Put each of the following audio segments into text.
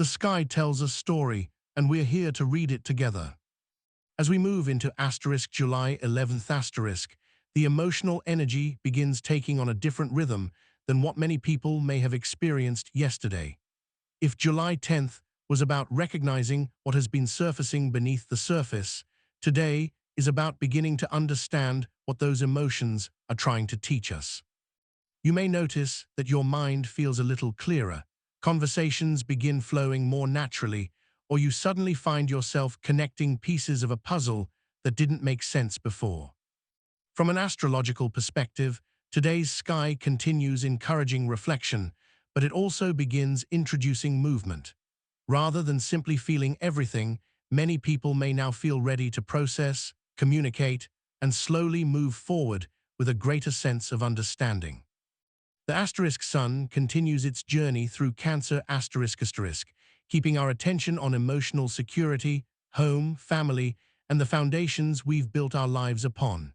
The sky tells a story, and we're here to read it together. As we move into July 11th the emotional energy begins taking on a different rhythm than what many people may have experienced yesterday. If July 10th was about recognizing what has been surfacing beneath the surface, today is about beginning to understand what those emotions are trying to teach us. You may notice that your mind feels a little clearer, conversations begin flowing more naturally, or you suddenly find yourself connecting pieces of a puzzle that didn't make sense before. From an astrological perspective, today's sky continues encouraging reflection, but it also begins introducing movement. Rather than simply feeling everything, many people may now feel ready to process, communicate, and slowly move forward with a greater sense of understanding. The asterisk sun continues its journey through Cancer ***, keeping our attention on emotional security, home, family, and the foundations we've built our lives upon.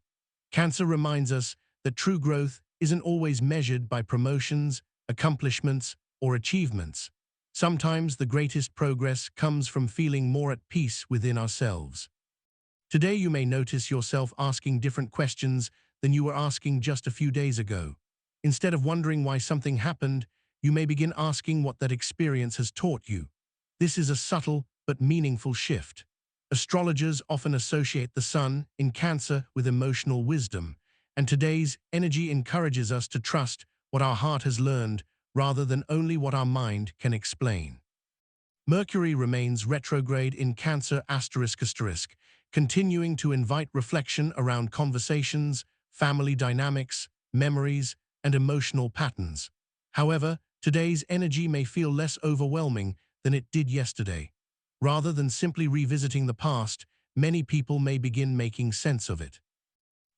Cancer reminds us that true growth isn't always measured by promotions, accomplishments, or achievements. Sometimes the greatest progress comes from feeling more at peace within ourselves. Today you may notice yourself asking different questions than you were asking just a few days ago. Instead of wondering why something happened, you may begin asking what that experience has taught you. This is a subtle but meaningful shift. Astrologers often associate the sun in Cancer with emotional wisdom, and today's energy encourages us to trust what our heart has learned rather than only what our mind can explain. Mercury remains retrograde in Cancer ***, continuing to invite reflection around conversations, family dynamics, memories, and emotional patterns. However, today's energy may feel less overwhelming than it did yesterday. Rather than simply revisiting the past, many people may begin making sense of it.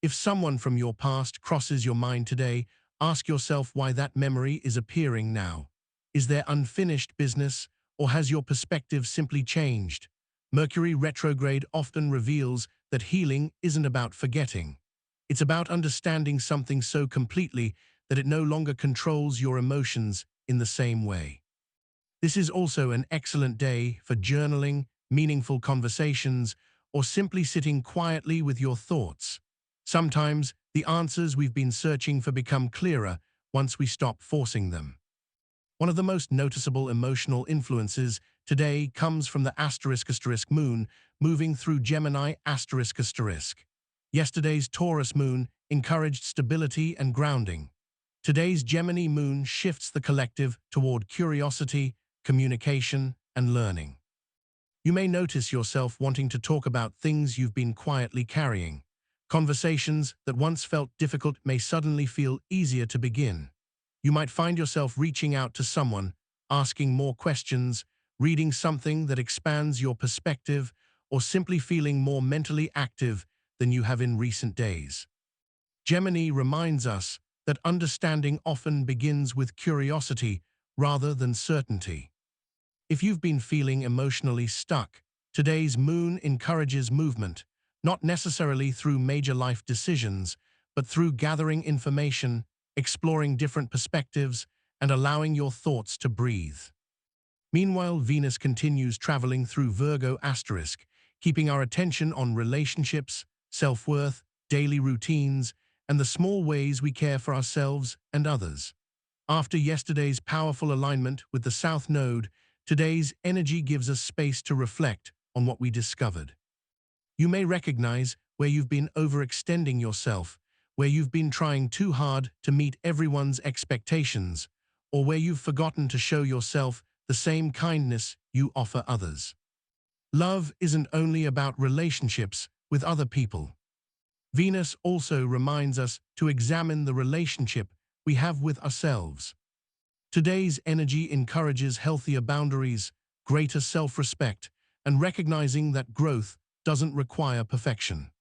If someone from your past crosses your mind today, ask yourself why that memory is appearing now. Is there unfinished business, or has your perspective simply changed? Mercury retrograde often reveals that healing isn't about forgetting. It's about understanding something so completely that it no longer controls your emotions in the same way. This is also an excellent day for journaling, meaningful conversations, or simply sitting quietly with your thoughts. Sometimes, the answers we've been searching for become clearer once we stop forcing them. One of the most noticeable emotional influences today comes from the *** moon moving through Gemini ***. Yesterday's Taurus moon encouraged stability and grounding. Today's Gemini moon shifts the collective toward curiosity, communication, and learning. You may notice yourself wanting to talk about things you've been quietly carrying. Conversations that once felt difficult may suddenly feel easier to begin. You might find yourself reaching out to someone, asking more questions, reading something that expands your perspective, or simply feeling more mentally active than you have in recent days. Gemini reminds us that understanding often begins with curiosity rather than certainty. If you've been feeling emotionally stuck, today's moon encourages movement, not necessarily through major life decisions, but through gathering information, exploring different perspectives, and allowing your thoughts to breathe. Meanwhile, Venus continues traveling through Virgo ***, keeping our attention on relationships, self-worth, daily routines, and the small ways we care for ourselves and others. After yesterday's powerful alignment with the South Node, today's energy gives us space to reflect on what we discovered. You may recognize where you've been overextending yourself, where you've been trying too hard to meet everyone's expectations, or where you've forgotten to show yourself the same kindness you offer others. Love isn't only about relationships with other people. Venus also reminds us to examine the relationship we have with ourselves. Today's energy encourages healthier boundaries, greater self-respect, and recognizing that growth doesn't require perfection.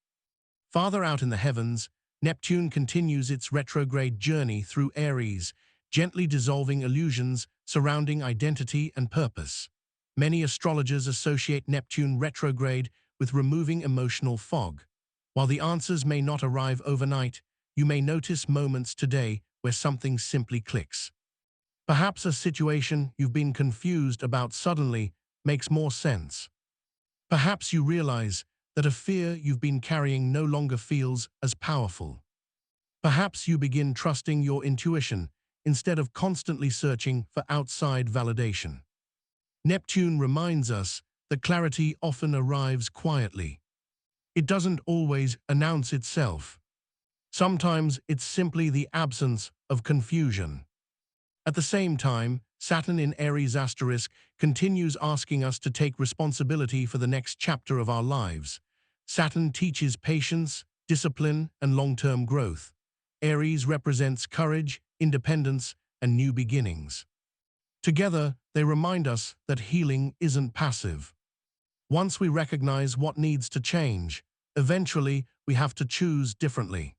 Farther out in the heavens, Neptune continues its retrograde journey through Aries, gently dissolving illusions surrounding identity and purpose. Many astrologers associate Neptune retrograde with removing emotional fog. While the answers may not arrive overnight, you may notice moments today where something simply clicks. Perhaps a situation you've been confused about suddenly makes more sense. Perhaps you realize that a fear you've been carrying no longer feels as powerful. Perhaps you begin trusting your intuition instead of constantly searching for outside validation. Neptune reminds us that clarity often arrives quietly. It doesn't always announce itself. Sometimes it's simply the absence of confusion. At the same time, Saturn in Aries asterisk continues asking us to take responsibility for the next chapter of our lives. Saturn teaches patience, discipline, and long-term growth. Aries represents courage, independence, and new beginnings. Together, they remind us that healing isn't passive. Once we recognize what needs to change, eventually we have to choose differently.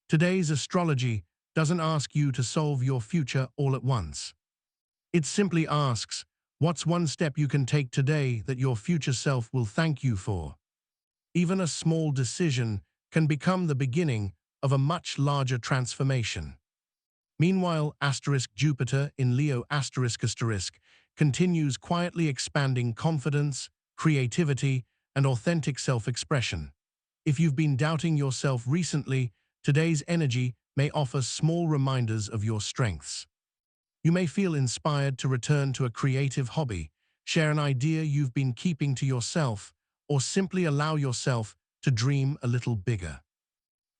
Today's astrology doesn't ask you to solve your future all at once. It simply asks, what's one step you can take today that your future self will thank you for? Even a small decision can become the beginning of a much larger transformation. Meanwhile, asterisk Jupiter in Leo asterisk asterisk continues quietly expanding confidence, creativity, and authentic self-expression. If you've been doubting yourself recently, today's energy may offer small reminders of your strengths. You may feel inspired to return to a creative hobby, share an idea you've been keeping to yourself, or simply allow yourself to dream a little bigger.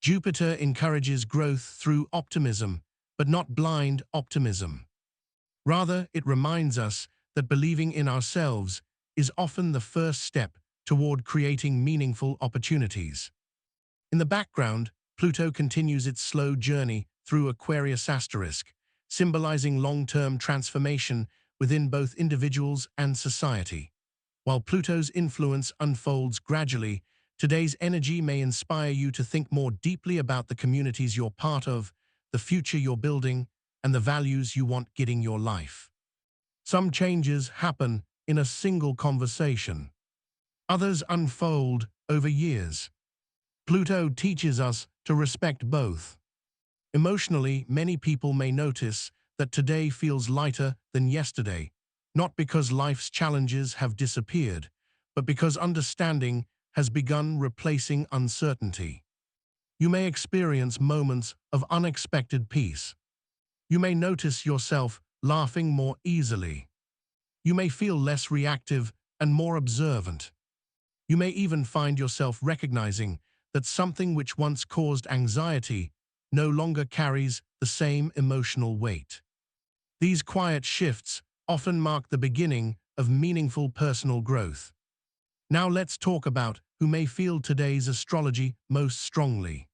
Jupiter encourages growth through optimism, but not blind optimism. Rather, it reminds us that believing in ourselves is often the first step toward creating meaningful opportunities. In the background, Pluto continues its slow journey through Aquarius asterisk, symbolizing long-term transformation within both individuals and society. While Pluto's influence unfolds gradually, today's energy may inspire you to think more deeply about the communities you're part of, the future you're building, and the values you want guiding your life. Some changes happen in a single conversation. Others unfold over years. Pluto teaches us to respect both. Emotionally, many people may notice that today feels lighter than yesterday, not because life's challenges have disappeared, but because understanding has begun replacing uncertainty. You may experience moments of unexpected peace. You may notice yourself laughing more easily. You may feel less reactive and more observant. You may even find yourself recognizing that something which once caused anxiety no longer carries the same emotional weight. These quiet shifts often mark the beginning of meaningful personal growth. Now let's talk about who may feel today's astrology most strongly.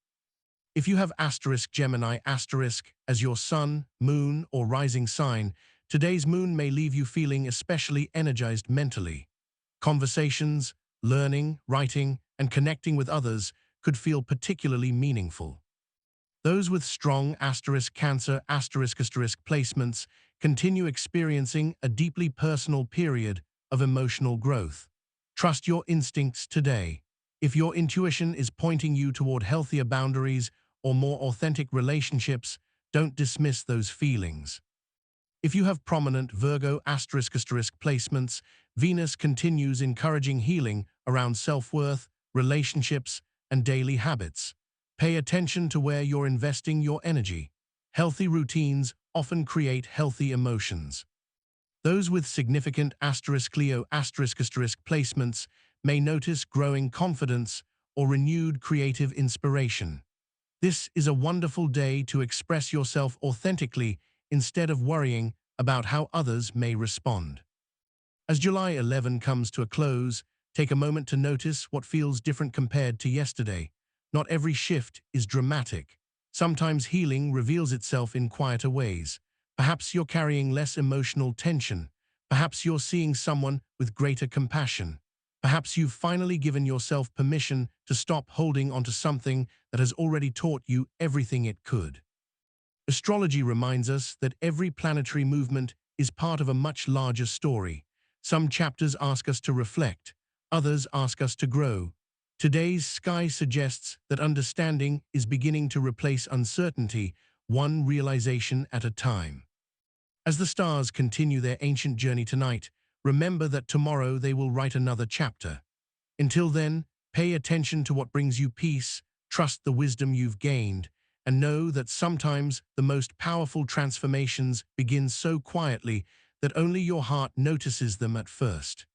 If you have asterisk Gemini asterisk as your sun, moon, or rising sign, today's moon may leave you feeling especially energized mentally. Conversations, learning, writing, and connecting with others could feel particularly meaningful. Those with strong asterisk Cancer asterisk asterisk placements continue experiencing a deeply personal period of emotional growth. Trust your instincts today. If your intuition is pointing you toward healthier boundaries or more authentic relationships, don't dismiss those feelings. If you have prominent Virgo asterisk asterisk placements, Venus continues encouraging healing around self-worth, relationships, and daily habits. Pay attention to where you're investing your energy. Healthy routines often create healthy emotions. Those with significant asterisk Leo asterisk asterisk placements may notice growing confidence or renewed creative inspiration. This is a wonderful day to express yourself authentically instead of worrying about how others may respond. As July 11 comes to a close, take a moment to notice what feels different compared to yesterday. Not every shift is dramatic. Sometimes healing reveals itself in quieter ways. Perhaps you're carrying less emotional tension. Perhaps you're seeing someone with greater compassion. Perhaps you've finally given yourself permission to stop holding onto something that has already taught you everything it could. Astrology reminds us that every planetary movement is part of a much larger story. Some chapters ask us to reflect, others ask us to grow. Today's sky suggests that understanding is beginning to replace uncertainty, one realization at a time. As the stars continue their ancient journey tonight, remember that tomorrow they will write another chapter. Until then, pay attention to what brings you peace, trust the wisdom you've gained, and know that sometimes the most powerful transformations begin so quietly that only your heart notices them at first.